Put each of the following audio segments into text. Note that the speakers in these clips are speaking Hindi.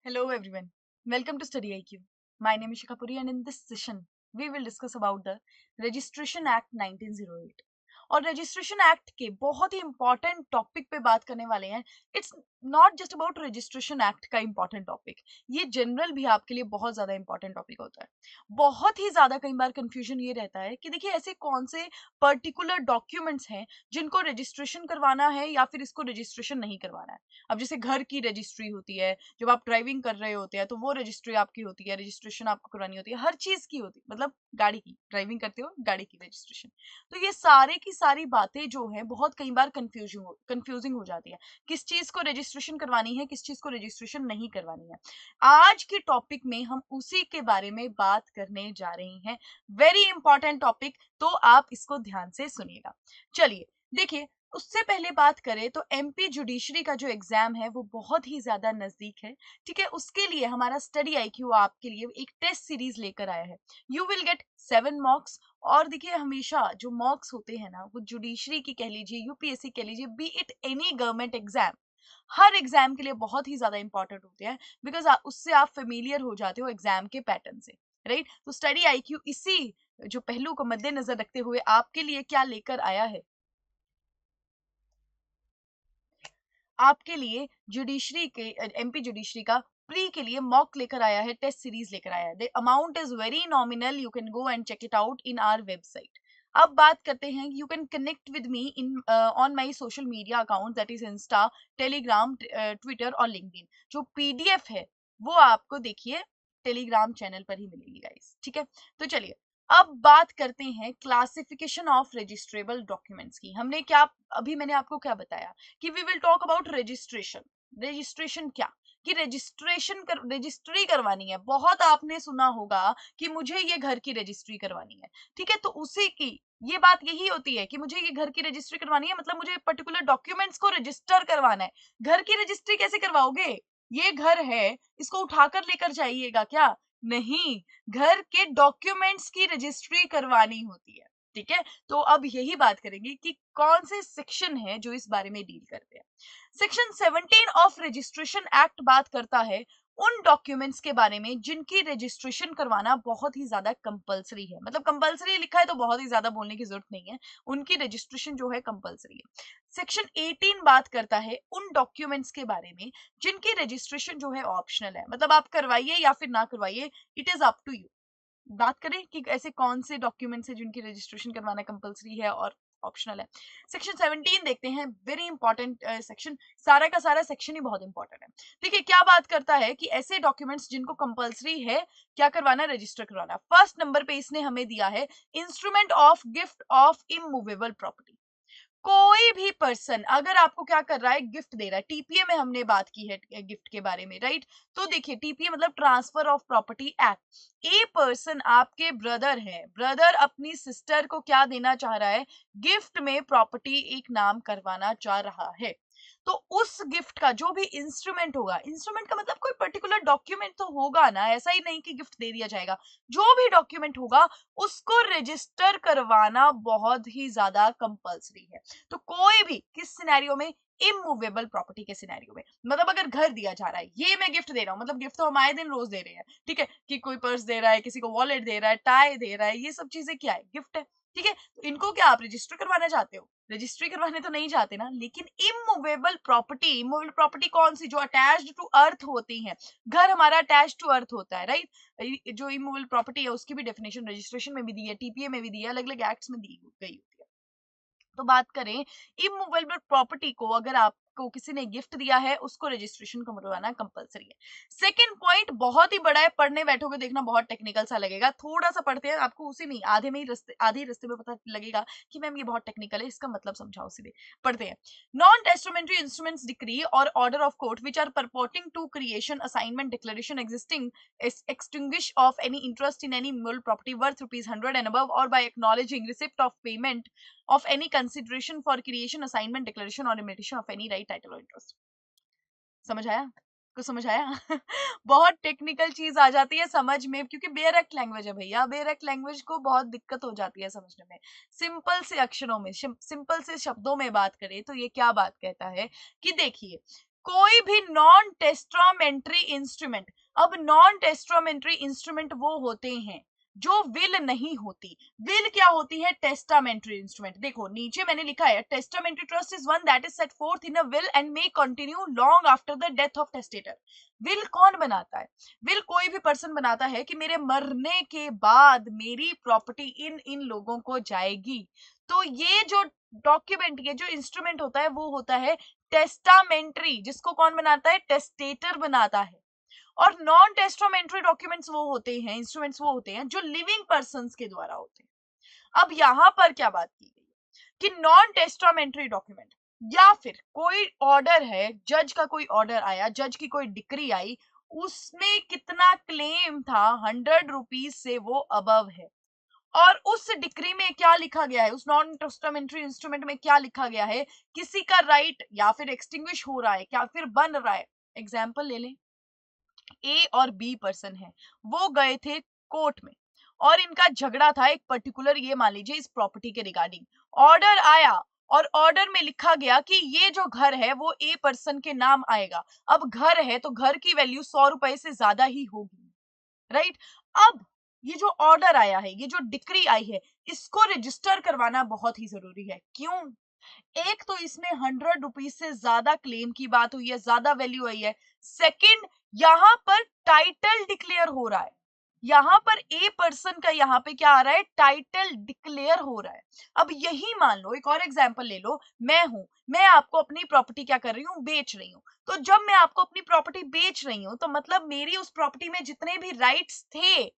Hello everyone. Welcome to Study IQ. My name is Shikha Puri and in this session we will discuss about the Registration Act 1908. और रजिस्ट्रेशन एक्ट के बहुत ही इंपॉर्टेंट टॉपिक पे बात करने वाले हैं. It's not just about registration act का इंपॉर्टेंट टॉपिक, ये जनरल भी आपके लिए बहुत ज्यादा इंपॉर्टेंट टॉपिक होता है. बहुत ही ज्यादा कई बार कंफ्यूजन ये रहता है कि देखिए ऐसे कौन से पर्टिकुलर डॉक्यूमेंट्स हैं जिनको रजिस्ट्रेशन करवाना है या फिर इसको रजिस्ट्रेशन नहीं करवाना है. अब जैसे घर की रजिस्ट्री होती है, जब आप ड्राइविंग कर रहे होते हैं तो वो रजिस्ट्री आपकी होती है, रजिस्ट्रेशन आपको करवानी होती है, हर चीज की होती है, मतलब गाड़ी की ड्राइविंग करते हो गाड़ी की रजिस्ट्रेशन. तो ये सारे की सारी बातें जो है बहुत कई बार कंफ्यूजिंग हो जाती है. किस चीज को रजिस्ट्रेशन करवानी है, किस चीज को रजिस्ट्रेशन नहीं करवानी है. आज के टॉपिक में हम उसी के बारे में बात करने जा रहे हैं. वेरी इंपॉर्टेंट टॉपिक, तो आप इसको ध्यान से सुनिएगा. चलिए देखिए, उससे पहले बात करें तो एमपी जुडिशरी का जो एग्जाम है वो बहुत ही ज्यादा नजदीक है. ठीक है, उसके लिए हमारा स्टडी आईक्यू आपके लिए एक टेस्ट सीरीज लेकर आया है. You will get 7 मॉक्स. और देखिए हमेशा जो मॉक्स होते हैं ना, वो जुडिशरी की कह लीजिए, यूपीएससी कह लीजिए, B it any government exam, her exam के लिए बहुत ही ज्यादा इंपॉर्टेंट होते हैं. बिकॉज उससे आप फेमिलियर हो जाते हो एग्जाम के पैटर्न से, राइट. तो स्टडी आईक्यू इसी जो पहलू को मद्देनजर रखते हुए आपके लिए क्या लेकर आया है, आपके लिए जुडिशरी के एमपी जुडिशरी का प्री के लिए मॉक लेकर आया है, टेस्ट सीरीज लेकर आया है. The amount is very nominal, you can go and check it out in our website. अब बात करते हैं, you can connect with me in on my social media account, that is Insta, Telegram, Twitter और लिंक्डइन. जो पीडीएफ है वो आपको देखिए टेलीग्राम चैनल पर ही मिलेगी गाइस. ठीक है, तो चलिए अब बात करते हैं क्लासिफिकेशन ऑफ रजिस्ट्रेबल डॉक्यूमेंट्स की. हमने क्या, अभी मैंने आपको क्या बताया कि we will talk about registration. Registration क्या, कि रजिस्ट्री करवानी है. बहुत आपने सुना होगा कि मुझे ये घर की रजिस्ट्री करवानी है. ठीक है, तो उसी की ये बात यही होती है कि मुझे ये घर की रजिस्ट्री करवानी है, मतलब मुझे पर्टिकुलर डॉक्यूमेंट्स को रजिस्टर करवाना है. घर की रजिस्ट्री कैसे करवाओगे, ये घर है, इसको उठाकर लेकर जाइएगा क्या, नहीं, घर के डॉक्यूमेंट्स की रजिस्ट्री करवानी होती है. ठीक है, तो अब यही बात करेंगे कि कौन से सेक्शन है जो इस बारे में डील करते हैं. सेक्शन 17 ऑफ रजिस्ट्रेशन एक्ट बात करता है उन डॉक्यूमेंट्स के बारे में जिनकी रजिस्ट्रेशन करवाना बहुत ही ज्यादा कंपलसरी है. मतलब कंपलसरी लिखा है तो बहुत ही ज्यादा बोलने की जरूरत नहीं है, उनकी रजिस्ट्रेशन जो है कंपलसरी है. सेक्शन 18 बात करता है उन डॉक्यूमेंट्स के बारे में जिनकी रजिस्ट्रेशन जो है ऑप्शनल है, मतलब आप करवाइए या फिर ना करवाइए, it is up to you. बात करें कि ऐसे कौन से डॉक्यूमेंट्स हैं जिनकी रजिस्ट्रेशन करवाना कंपलसरी है और ऑप्शनल है. सेक्शन 17 देखते हैं, वेरी इंपॉर्टेंट सेक्शन, सारा का सारा सेक्शन ही बहुत इंपॉर्टेंट है. देखिए क्या बात करता है कि ऐसे डॉक्यूमेंट्स जिनको कंपलसरी है क्या करवाना, रजिस्टर करवाना. फर्स्ट नंबर पे इसने हमें दिया है instrument of gift of immovable property. कोई भी पर्सन अगर आपको क्या कर रहा है, गिफ्ट दे रहा है. टीपीए में हमने बात की है गिफ्ट के बारे में, राइट. तो देखिए टीपीए मतलब transfer of property act. A person आपके ब्रदर है, ब्रदर अपनी सिस्टर को क्या देना चाह रहा है, गिफ्ट में प्रॉपर्टी एक नाम करवाना चाह रहा है. तो उस गिफ्ट का जो भी इंस्ट्रूमेंट होगा, इंस्ट्रूमेंट का मतलब कोई पर्टिकुलर डॉक्यूमेंट तो होगा ना, ऐसा ही नहीं कि गिफ्ट दे दिया जाएगा. जो भी डॉक्यूमेंट होगा उसको रजिस्टर करवाना बहुत ही ज्यादा कंपलसरी है. तो कोई भी किस सिनेरियो में, इमूवेबल प्रॉपर्टी के सिनेरियो में, मतलब अगर घर दिया जा रहा है, ये मैं गिफ्ट दे रहा हूँ, मतलब गिफ्ट तो हम आए दिन रोज दे रहे हैं. ठीक है, कि कोई पर्स दे रहा है, किसी को वॉलेट दे रहा है, टाई दे रहा है, ये सब चीजें क्या है, गिफ्ट है. ठीक है, तो इनको क्या आप रजिस्टर करवाना चाहते हो, रजिस्ट्री करवाने तो नहीं चाहते ना. लेकिन इमूवेबल प्रॉपर्टी कौन सी, जो अटैच्ड टू अर्थ होती है. घर हमारा अटैच टू अर्थ होता है, राइट. जो इमूवेबल प्रॉपर्टी है उसकी भी डेफिनेशन रजिस्ट्रेशन में भी दी है, टीपीए में भी दी है, अलग अलग एक्ट्स में दी गई होती है. तो बात करें इमूवेबल प्रॉपर्टी को, अगर आपको किसी ने गिफ्ट दिया है उसको रजिस्ट्रेशन करवाना कंपलसरी है. सेकंड पॉइंट बहुत ही बड़ा है, पढ़ने बैठोगे देखना बहुत टेक्निकल सा लगेगा, थोड़ा सा पढ़ते हैं आपको उसी में आधे में ही रस्ते, आधे रास्ते में पता लगेगा कि मैम ये बहुत टेक्निकल है, इसका मतलब समझाओ. सीधे पढ़ते हैं. नॉन टेस्टामेंट्री इंस्ट्रूमेंट्स, डिक्री और order of court which are purporting to creation, assignment, declaration, existing, extinguish of any interest in any movable property worth rupees 100 and above, or by acknowledging receipt of payment of any consideration for creation, assignment, declaration or imitation of any right, title or interest. समझ आया, कुछ समझ आया? बहुत टेक्निकल चीज आ जाती है समझ में, क्योंकि बेरक लैंग्वेज है भैया, बेरक लैंग्वेज को बहुत दिक्कत हो जाती है समझने में. सिंपल से अक्षरों में, सिंपल से शब्दों में बात करें तो ये क्या बात कहता है कि देखिए कोई भी नॉन टेस्टामेंट्री इंस्ट्रूमेंट, अब नॉन टेस्टामेंट्री इंस्ट्रूमेंट वो होते हैं जो विल नहीं होती। विल क्या होती है? Testamentary instrument. देखो नीचे मैंने लिखा है, testamentary trust is one that is set fourth in a will and may continue long after the death of testator. Will कौन बनाता है? विल कोई भी पर्सन बनाता है कि मेरे मरने के बाद मेरी प्रॉपर्टी इन इन लोगों को जाएगी। तो ये जो डॉक्यूमेंट, ये जो इंस्ट्रूमेंट होता है वो होता है टेस्टामेंट्री, जिसको कौन बनाता है? टेस्टेटर बनाता है। और नॉन टेस्टामेंट्री डॉक्यूमेंट्स वो होते हैं, इंस्ट्रूमेंट्स वो होते हैं जो लिविंग पर्संस के द्वारा होते हैं। अब यहां पर क्या बात की गई कि नॉन टेस्टामेंट्री डॉक्यूमेंट या फिर कोई ऑर्डर है, जज का कोई ऑर्डर आया, जज की कोई डिक्री आई, उसमें कितना क्लेम था, 100 रुपीज से वो अबव है, और उस डिक्री में क्या लिखा गया है, उस नॉन टेस्टामेंट्री इंस्ट्रूमेंट में क्या लिखा गया है, किसी का राइट या फिर एक्सटिंग्विश हो रहा है या फिर बन रहा है। एग्जाम्पल ले लें, ए और बी पर्सन है, वो गए थे कोर्ट में और इनका झगड़ा था एक पर्टिकुलर, ये मान लीजिए इस प्रॉपर्टी के रिगार्डिंग। ऑर्डर आया और ऑर्डर में लिखा गया कि ये जो घर है वो ए पर्सन के नाम आएगा। अब घर है तो घर की वैल्यू 100 रुपए से ज्यादा ही होगी, राइट। अब ये जो ऑर्डर आया है, ये जो डिक्री आई है, इसको रजिस्टर करवाना बहुत ही जरूरी है। क्यों? एक तो इसमें 100 रुपीज से ज्यादा क्लेम की बात हुई है, ज्यादा वैल्यू आई है। सेकंड, यहाँ पर टाइटल डिक्लेयर हो रहा है, यहाँ पर ए पर्सन का यहाँ पे क्या आ रहा है? टाइटल डिक्लेयर हो रहा है। अब यही मान लो, एक और एग्जांपल ले लो, मैं हूं, मैं आपको अपनी प्रॉपर्टी क्या कर रही हूँ? बेच रही हूँ। तो जब मैं आपको अपनी प्रॉपर्टी बेच रही हूँ तो मतलब मेरी उस प्रॉपर्टी में जितने भी राइट्स थे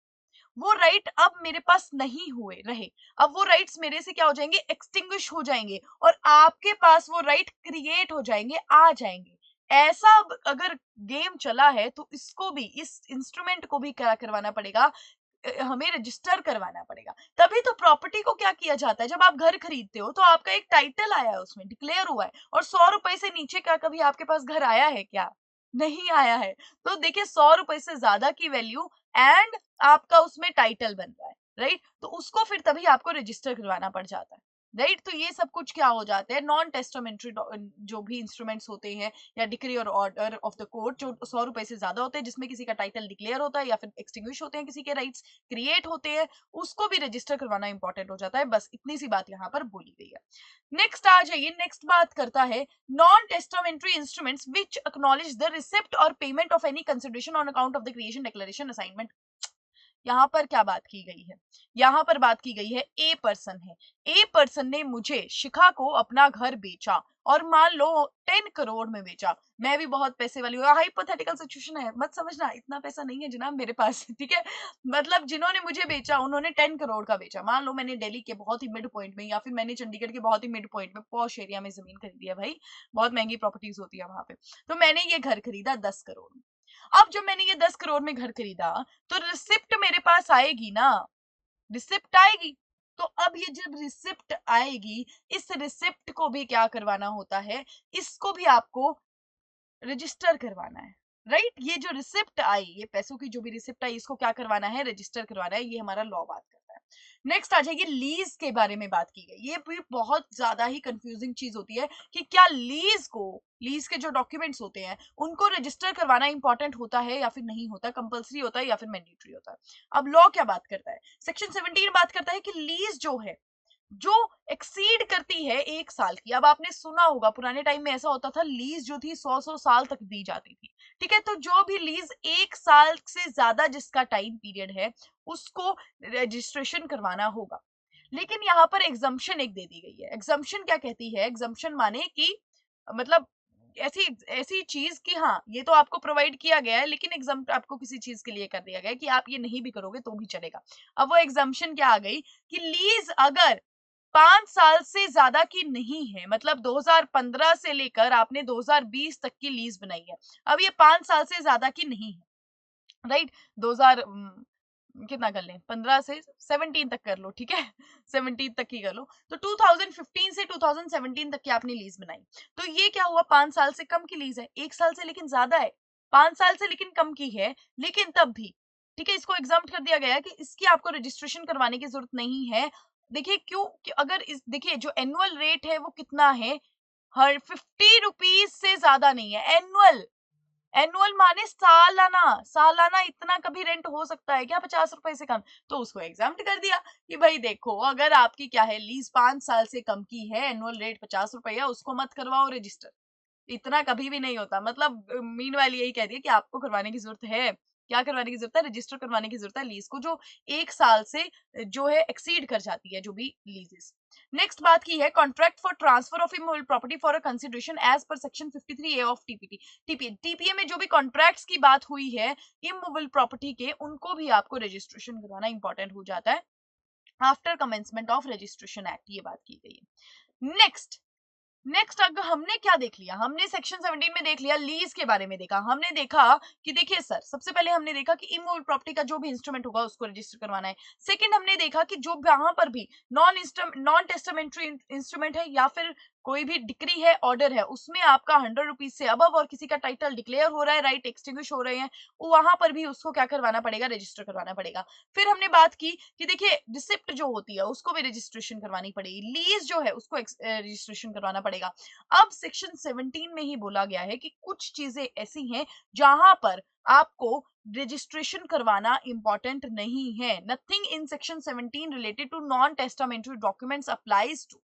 वो राइट अब मेरे पास नहीं हुए रहे। अब वो राइट्स मेरे से क्या हो जाएंगे? एक्सटिंग्विश हो जाएंगे और आपके पास वो राइट क्रिएट हो जाएंगे, आ जाएंगे। ऐसा अगर गेम चला है तो इसको भी, इस इंस्ट्रूमेंट को भी क्या करवाना पड़ेगा? हमें रजिस्टर करवाना पड़ेगा। तभी तो प्रॉपर्टी को क्या किया जाता है, जब आप घर खरीदते हो तो आपका एक टाइटल आया है, उसमें डिक्लेयर हुआ है, और 100 रुपए से नीचे का कभी आपके पास घर आया है क्या? नहीं आया है। तो देखिए 100 रुपए से ज्यादा की वैल्यू एंड आपका उसमें टाइटल बन रहा है, राइट। तो उसको फिर तभी आपको रजिस्टर करवाना पड़ जाता है, राइट। तो ये सब कुछ क्या हो जाते हैं? नॉन टेस्टामेंट्री जो भी इंस्ट्रूमेंट्स होते हैं या डिक्री और ऑर्डर ऑफ द कोर्ट जो 100 रुपए से ज्यादा होते हैं, जिसमें किसी का टाइटल डिक्लेयर होता है या फिर एक्सटिंग्विश होते हैं, किसी के राइट्स क्रिएट होते हैं, उसको भी रजिस्टर करवाना इंपॉर्टेंट हो जाता है। बस इतनी सी बात यहाँ पर बोली गई है। नेक्स्ट आ जाइए, नेक्स्ट बात करता है non testamentary instruments which acknowledge the receipt और payment of any consideration on account of the creation declaration assignment. यहाँ पर क्या बात की गई है? यहाँ पर बात की गई है, ए पर्सन है, ए पर्सन ने मुझे, शिखा को, अपना घर बेचा और मान लो 10 करोड़ में बेचा। मैं भी बहुत पैसे वाली हूँ, हाइपोथेटिकल सिचुएशन है, मत समझना इतना पैसा नहीं है जनाब मेरे पास, ठीक है। मतलब जिन्होंने मुझे बेचा उन्होंने 10 करोड़ का बेचा। मान लो मैंने दिल्ली के बहुत ही मिड पॉइंट में या फिर मैंने चंडीगढ़ के बहुत ही मिड पॉइंट में पॉश एरिया में जमीन खरीदी है भाई, बहुत महंगी प्रॉपर्टीज होती है वहां पे। तो मैंने ये घर खरीदा 10 करोड़ में। अब जब मैंने ये 10 करोड़ में घर खरीदा तो रिसिप्ट मेरे पास आएगी ना, रिसिप्ट आएगी। तो अब ये जब रिसिप्ट आएगी, इस रिसिप्ट को भी क्या करवाना होता है? इसको भी आपको रजिस्टर करवाना है, राइट। ये जो रिसिप्ट आई, ये पैसों की जो भी रिसिप्ट आई, इसको क्या करवाना है? रजिस्टर करवाना है। ये हमारा लॉ बात करता है। नेक्स्ट आ जाएगी लीज के बारे में बात की गई। ये भी बहुत ज्यादा ही कंफ्यूजिंग चीज होती है कि क्या लीज को, लीज के जो डॉक्यूमेंट्स होते हैं उनको रजिस्टर करवाना इंपॉर्टेंट होता है या फिर नहीं होता, कंपल्सरी होता है या फिर मैंडेटरी होता है। अब लॉ क्या बात करता है? सेक्शन 17 बात करता है कि लीज जो है, जो एक्सीड करती है 1 साल की। अब आपने सुना होगा पुराने टाइम में ऐसा होता था, लीज जो थी 100 साल तक दी जाती थी, ठीक है। तो जो भी लीज 1 साल से ज्यादा जिसका टाइम पीरियड है उसको रजिस्ट्रेशन करवाना होगा। लेकिन यहाँ पर एग्जम्पशन एक दे दी गई है। एग्जम्पशन क्या कहती है? एग्जम्पशन माने कि मतलब ऐसी ऐसी चीज कि हाँ ये तो आपको प्रोवाइड किया गया है लेकिन एग्जाम आपको किसी चीज के लिए कर दिया गया है कि आप ये नहीं भी करोगे तो भी चलेगा। अब वो एग्जम्पशन क्या आ गई कि लीज अगर 5 साल से ज्यादा की नहीं है, मतलब 2015 से लेकर आपने 2020 तक की लीज बनाई है, अब ये 5 साल से ज्यादा की नहीं है, राइट। 2000 कितना कर लें, 15 से 17 तक कर लो, ठीक है। 17 तक ही कर लो। तो 2015 से 2017 तक की आपने लीज बनाई, तो ये क्या हुआ? 5 साल से कम की लीज है, 1 साल से लेकिन ज्यादा है, 5 साल से लेकिन कम की है, लेकिन तब भी ठीक है, इसको एग्जाम्प्ट कर दिया गया है कि इसकी आपको रजिस्ट्रेशन करवाने की जरूरत नहीं है। देखिए क्यों कि अगर इस, देखिए जो एनुअल रेट है वो कितना है, हर 50 रुपीज से ज्यादा नहीं है। एनुअल, एनुअल माने सालाना, सालाना इतना कभी रेंट हो सकता है क्या 50 रुपए से कम? तो उसको एग्जाम्प्ट कर दिया कि भाई देखो, अगर आपकी क्या है लीज 5 साल से कम की है, एनुअल रेट 50 रुपए है, उसको मत करवाओ रजिस्टर। इतना कभी भी नहीं होता। मतलब मीनवाइल यही कह दिया कि आपको करवाने की जरूरत है। क्या करवाने की जरूरत है? रजिस्टर करवाने की जरूरत है लीज को, जो 1 साल से जो है एक्सीड कर जाती है, जो भी लीजेस। नेक्स्ट बात की है contract for transfer of immovable property for a consideration as per section 53A of TPT. TPA में जो भी कॉन्ट्रैक्ट्स की बात हुई है इमूवेबल प्रॉपर्टी के, उनको भी आपको रजिस्ट्रेशन करवाना इंपॉर्टेंट हो जाता है after commencement of registration act, ये बात की गई है। नेक्स्ट अगर हमने क्या देख लिया, हमने सेक्शन 17 में देख लिया, लीज के बारे में देखा। हमने देखा कि देखिए सर, सबसे पहले हमने देखा कि इमूवेबल प्रॉपर्टी का जो भी इंस्ट्रूमेंट होगा उसको रजिस्टर करवाना है। सेकंड हमने देखा कि जो वहां पर भी नॉन टेस्टामेंट्री इंस्ट्रूमेंट है या फिर कोई भी डिक्री है, ऑर्डर है, उसमें आपका 100 रुपीज से अबव और किसी का टाइटल डिक्लेयर हो रहा है, राइट एक्सटिंग्विश हो रहे हैं, वहां पर भी उसको क्या करवाना पड़ेगा? रजिस्टर करवाना पड़ेगा। फिर हमने बात की कि देखिए रिसिप्ट जो होती है उसको भी रजिस्ट्रेशन करवानी पड़ेगी, लीज जो है उसको रजिस्ट्रेशन करवाना पड़ेगा। अब सेक्शन 17 में ही बोला गया है कि कुछ चीजें ऐसी हैं जहां पर आपको रजिस्ट्रेशन करवाना इंपॉर्टेंट नहीं है। Nothing in section 17 related to non testamentary documents applies to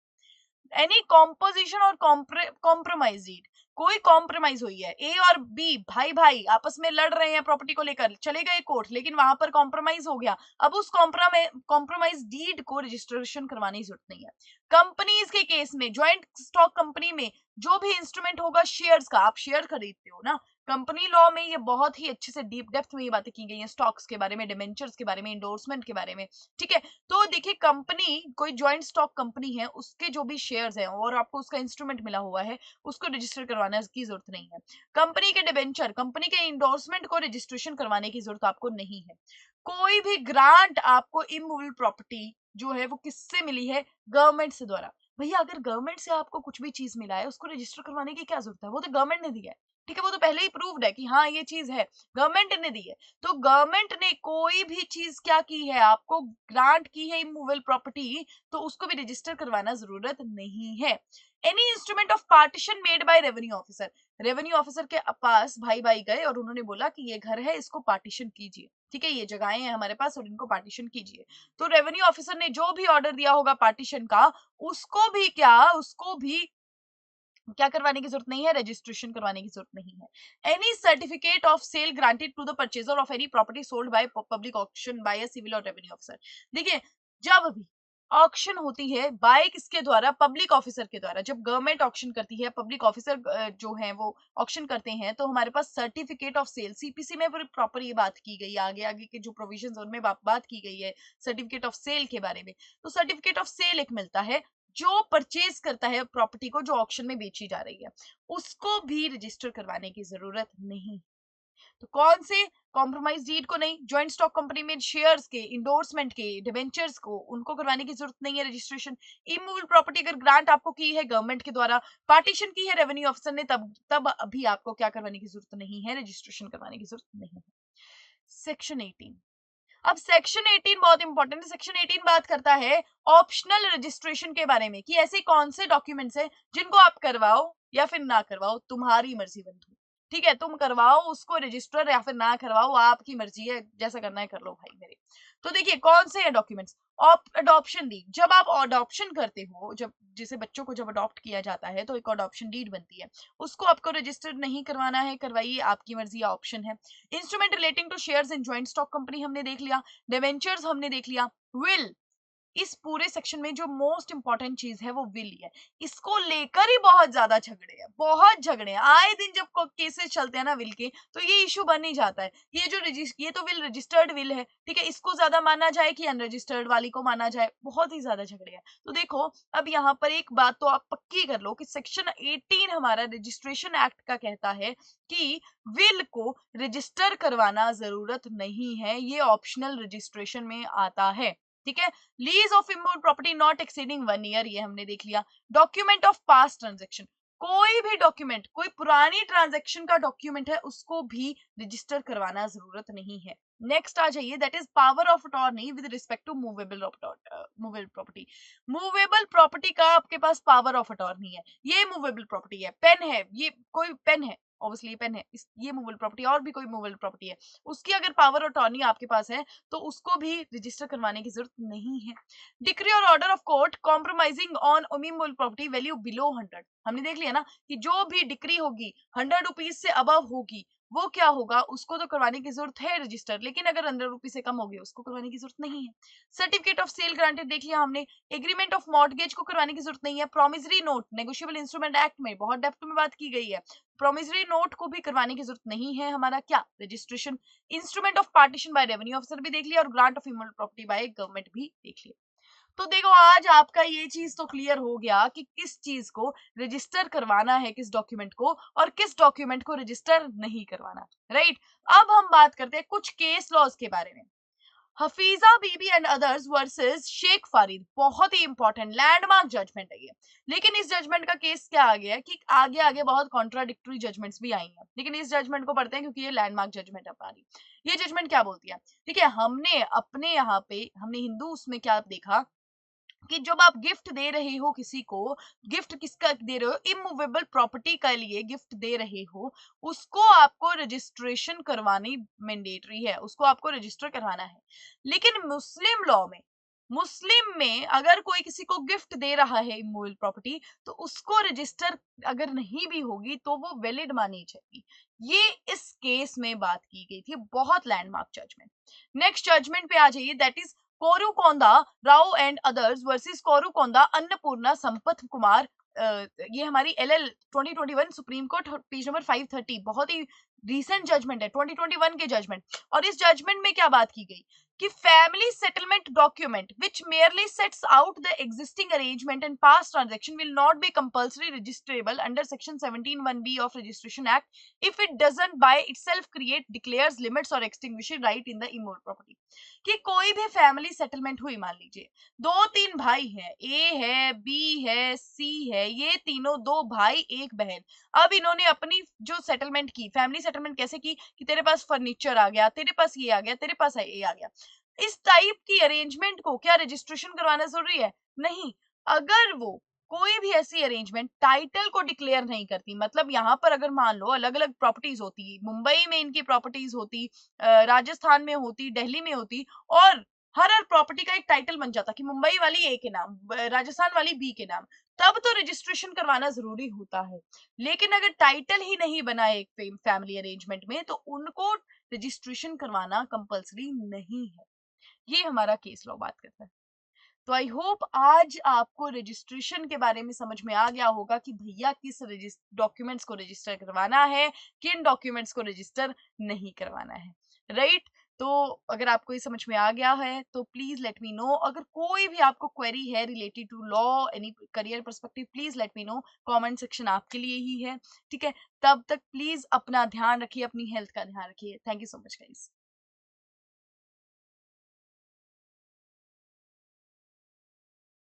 any composition or compromise deed. कोई कॉम्प्रोमाइज हुई है, ए और बी भाई भाई आपस में लड़ रहे हैं प्रॉपर्टी को लेकर, चले गए कोर्ट, लेकिन वहां पर कॉम्प्रोमाइज हो गया, अब उस कॉम्प्रोमाइज डीड को रजिस्ट्रेशन करवाने की जरूरत नहीं है। कंपनीज के केस में, ज्वाइंट स्टॉक कंपनी में जो भी इंस्ट्रूमेंट होगा शेयर्स का, आप शेयर खरीदते हो ना, कंपनी लॉ में ये बहुत ही अच्छे से डीप डेप्थ में ये बातें की गई हैं, स्टॉक्स के बारे में, डिबेंचर्स के बारे में, इंडोर्समेंट के बारे में। ठीक है, तो देखिए कंपनी, कोई जॉइंट स्टॉक कंपनी है, उसके जो भी शेयर्स हैं और आपको उसका इंस्ट्रूमेंट मिला हुआ है, उसको रजिस्टर करवाने की जरूरत नहीं है। कंपनी के डिबेंचर, कंपनी के इंडोर्समेंट को रजिस्ट्रेशन करवाने की जरूरत आपको नहीं है। कोई भी ग्रांट आपको इमूवेबल प्रॉपर्टी जो है वो किससे मिली है? गवर्नमेंट से द्वारा। भैया अगर गवर्नमेंट से आपको कुछ भी चीज मिला है उसको रजिस्टर करवाने की क्या जरूरत है? वो तो गवर्नमेंट ने दिया है। ठीक है, वो तो पहले ही प्रूव्ड है कि हाँ ये चीज है, गवर्नमेंट ने दी है। तो गवर्नमेंट ने कोई भी चीज क्या की है, आपको ग्रांट की है इमूवेबल प्रॉपर्टी, तो उसको भी रजिस्टर करवाना जरूरत नहीं है। Any instrument of partition made by revenue officer, revenue officer के पास भाई भाई गए और उन्होंने बोला कि ये घर है, इसको पार्टीशन कीजिए, ठीक है, ये जगहें हैं हमारे पास और इनको पार्टीशन कीजिए। तो रेवेन्यू ऑफिसर ने जो भी ऑर्डर दिया होगा पार्टीशन का, उसको भी उसको भी क्या करवाने की जरूरत नहीं है? रजिस्ट्रेशन करवाने की जरूरत नहीं है। Any certificate of sale granted to the purchaser of any property sold by public auction by a civil or revenue officer. देखिए जब भी ऑक्शन होती है बाय किसके द्वारा? पब्लिक ऑफिसर के द्वारा। जब गवर्नमेंट ऑक्शन करती है, पब्लिक ऑफिसर जो है वो ऑक्शन करते हैं, तो हमारे पास सर्टिफिकेट ऑफ सेल, सीपीसी में प्रॉपर ये बात की गई है, आगे आगे के जो प्रोविजन उनमें बात की गई है सर्टिफिकेट ऑफ सेल के बारे में। तो सर्टिफिकेट ऑफ सेल एक मिलता है, जो परचेज करता है प्रॉपर्टी को जो ऑक्शन में बेची जा रही है, उसको भी रजिस्टर करवाने की जरूरत नहीं। तो कौन से? कॉम्प्रोमाइज डीड को नहीं, ज्वाइंट स्टॉक कंपनी में शेयर्स के, इंडोर्समेंट के, डिबेंचर्स को, उनको करवाने की जरूरत नहीं है रजिस्ट्रेशन। इमूवेबल प्रॉपर्टी अगर ग्रांट आपको की है गवर्नमेंट के द्वारा, पार्टीशन की है रेवेन्यू ऑफिसर ने, तब तब अभी आपको क्या करवाने की जरूरत नहीं है? रजिस्ट्रेशन करवाने की जरूरत नहीं है। सेक्शन 18। अब सेक्शन 18 बहुत इंपॉर्टेंट है। सेक्शन 18 बात करता है ऑप्शनल रजिस्ट्रेशन के बारे में, कि ऐसे कौन से डॉक्यूमेंट्स हैं जिनको आप करवाओ या फिर ना करवाओ, तुम्हारी मर्जी बंधु। ठीक है, तुम करवाओ उसको रजिस्टर या फिर ना करवाओ, आपकी मर्जी है, जैसा करना है कर लो भाई मेरे। तो देखिए कौन से हैं डॉक्यूमेंट्स। अडॉप्शन डीड, जब आप अडॉप्शन करते हो, जब जिसे बच्चों को जब अडॉप्ट किया जाता है तो एक अडॉप्शन डीड बनती है, उसको आपको रजिस्टर नहीं करवाना है, करवाइए, आपकी मर्जी, ऑप्शन है। Instrument relating to shares in joint stock company हमने देख लिया, डिवेंचर्स हमने देख लिया, विल, इस पूरे सेक्शन में जो मोस्ट इंपॉर्टेंट चीज है वो विल है। इसको लेकर ही बहुत ज्यादा झगड़े हैं, बहुत झगड़े हैं आए दिन, जब केसेस चलते हैं ना विल के, तो ये इशू बन ही जाता है। ये तो विल रजिस्टर्ड विल है, ठीक है, इसको ज्यादा माना जाए कि अनरजिस्टर्ड वाली को माना जाए, बहुत ही ज्यादा झगड़े हैं। तो देखो अब यहाँ पर एक बात तो आप पक्की कर लो कि सेक्शन 18 हमारा रजिस्ट्रेशन एक्ट का कहता है कि विल को रजिस्टर करवाना जरूरत नहीं है, ये ऑप्शनल रजिस्ट्रेशन में आता है। ठीक है, lease of immovable property not exceeding 1 year, ये हमने देख लिया। डॉक्यूमेंट ऑफ पास्ट ट्रांजेक्शन, कोई भी डॉक्यूमेंट, कोई पुरानी ट्रांजेक्शन का डॉक्यूमेंट है, उसको भी रजिस्टर करवाना जरूरत नहीं है। नेक्स्ट आ जाइए, that is power of attorney with respect to movable property. Movable property का आपके पास पावर ऑफ अटॉर्नी है, ये मूवेबल प्रॉपर्टी है, पेन है, ये कोई पेन है, ऑब्वियसली पेन है, ये मूवेबल प्रॉपर्टी, और भी कोई मूवेबल प्रॉपर्टी है, उसकी अगर पावर ऑफ अटॉर्नी आपके पास है तो उसको भी रजिस्टर करवाने की जरूरत नहीं है। डिक्री और order of court compromising on movable property value below 100, हमने देख लिया ना कि जो भी डिक्री होगी 100 रुपीज से अबव होगी, वो क्या होगा, उसको तो करवाने की जरूरत है रजिस्टर, लेकिन अगर 100 रुपीज से कम हो गया उसको करवाने की जरूरत नहीं है। सर्टिफिकेट ऑफ सेल ग्रांटेड देख लिया हमने, एग्रीमेंट ऑफ मॉर्टगेज को करवाने की जरूरत नहीं है। Promissory note negotiable instrument act में बहुत डेप्थ में बात की गई है, प्रोमिसरी नोट को भी करवाने की जरूरत नहीं है, हमारा क्या registration. Instrument of partition by revenue officer भी देख लिया, और grant of immovable property by government भी देख लिया। तो देखो आज आपका ये चीज तो क्लियर हो गया कि किस चीज को रजिस्टर करवाना है, किस डॉक्यूमेंट को, और किस डॉक्यूमेंट को रजिस्टर नहीं करवाना, राइट। अब हम बात करते हैं कुछ केस लॉज के बारे में। हफीजा बीबी एंड अदर्स वर्सेस शेख फारिद, बहुत ही इंपॉर्टेंट लैंडमार्क जजमेंट है ये। लेकिन इस जजमेंट का केस क्या आ गया है कि आगे आगे बहुत कॉन्ट्राडिक्टरी जजमेंट्स भी आई हैं, लेकिन इस जजमेंट को पढ़ते हैं क्योंकि ये लैंडमार्क जजमेंट है हमारी। ये जजमेंट क्या बोलती है, ठीक है, हमने अपने यहाँ पे हमने हिंदू उसमें क्या देखा कि जब आप गिफ्ट दे रहे हो किसी को, गिफ्ट किसका दे रहे हो, इमूवेबल प्रॉपर्टी के लिए गिफ्ट दे रहे हो, उसको आपको रजिस्ट्रेशन करवानी मैंडेटरी है, उसको आपको रजिस्टर करवाना है। लेकिन मुस्लिम लॉ में, मुस्लिम में अगर कोई किसी को गिफ्ट दे रहा है इमूवेबल प्रॉपर्टी, तो उसको रजिस्टर अगर नहीं भी होगी तो वो वैलिड मानी जाएगी। ये इस केस में बात की गई थी, बहुत लैंडमार्क जजमेंट। नेक्स्ट जजमेंट पे आ जाइए, that is Korukonda Rao and others versus Korukonda Annapurna Sampath Kumar. ये हमारी LL 2021 supreme court page number 530, बहुत ही रीसेंट जजमेंट है, 2021 के जजमेंट। और इस जजमेंट में क्या बात की गई कि family settlement document which merely sets out the existing arrangement and past transaction will not be compulsory registrable under section 17(1)(b) of registration act if it doesn't by itself create, declares, limits or extinguishes right in the immutable property। कि कोई भी फैमिली सेटलमेंट हुई, मान लीजिए दो तीन भाई हैं, ए है, बी है, सी है, ये तीनों दो भाई एक बहन। अब इन्होंने अपनी जो सेटलमेंट की, फैमिली सेटलमेंट कैसे की कि तेरे पास फर्नीचर आ गया, तेरे पास ये आ गया, तेरे पास ये आ गया, इस टाइप की अरेंजमेंट को क्या रजिस्ट्रेशन करवाना जरूरी है? नहीं। अगर वो कोई भी ऐसी अरेंजमेंट टाइटल को डिक्लेयर नहीं करती, मतलब यहाँ पर अगर मान लो अलग अलग प्रॉपर्टीज होती, मुंबई में इनकी प्रॉपर्टीज होती, राजस्थान में होती, दिल्ली में होती, और हर प्रॉपर्टी का एक टाइटल बन जाता कि मुंबई वाली ए के नाम, राजस्थान वाली बी के नाम, तब तो रजिस्ट्रेशन करवाना जरूरी होता है। लेकिन अगर टाइटल ही नहीं बना एक फैमिली अरेंजमेंट में, तो उनको रजिस्ट्रेशन करवाना कंपलसरी नहीं है। ये हमारा केस लॉ बात करता है। तो आई होप आज आपको रजिस्ट्रेशन के बारे में समझ में आ गया होगा कि भैया किस डॉक्यूमेंट्स को रजिस्टर करवाना है, किन डॉक्यूमेंट्स को रजिस्टर नहीं करवाना है, राइट। तो अगर आपको ये समझ में आ गया है तो प्लीज लेट मी नो। अगर कोई भी आपको क्वेरी है related to law, any career perspective, please let me know, comment section आपके लिए ही है, ठीक है। तब तक प्लीज अपना ध्यान रखिए, अपनी हेल्थ का ध्यान रखिए। Thank you so much guys.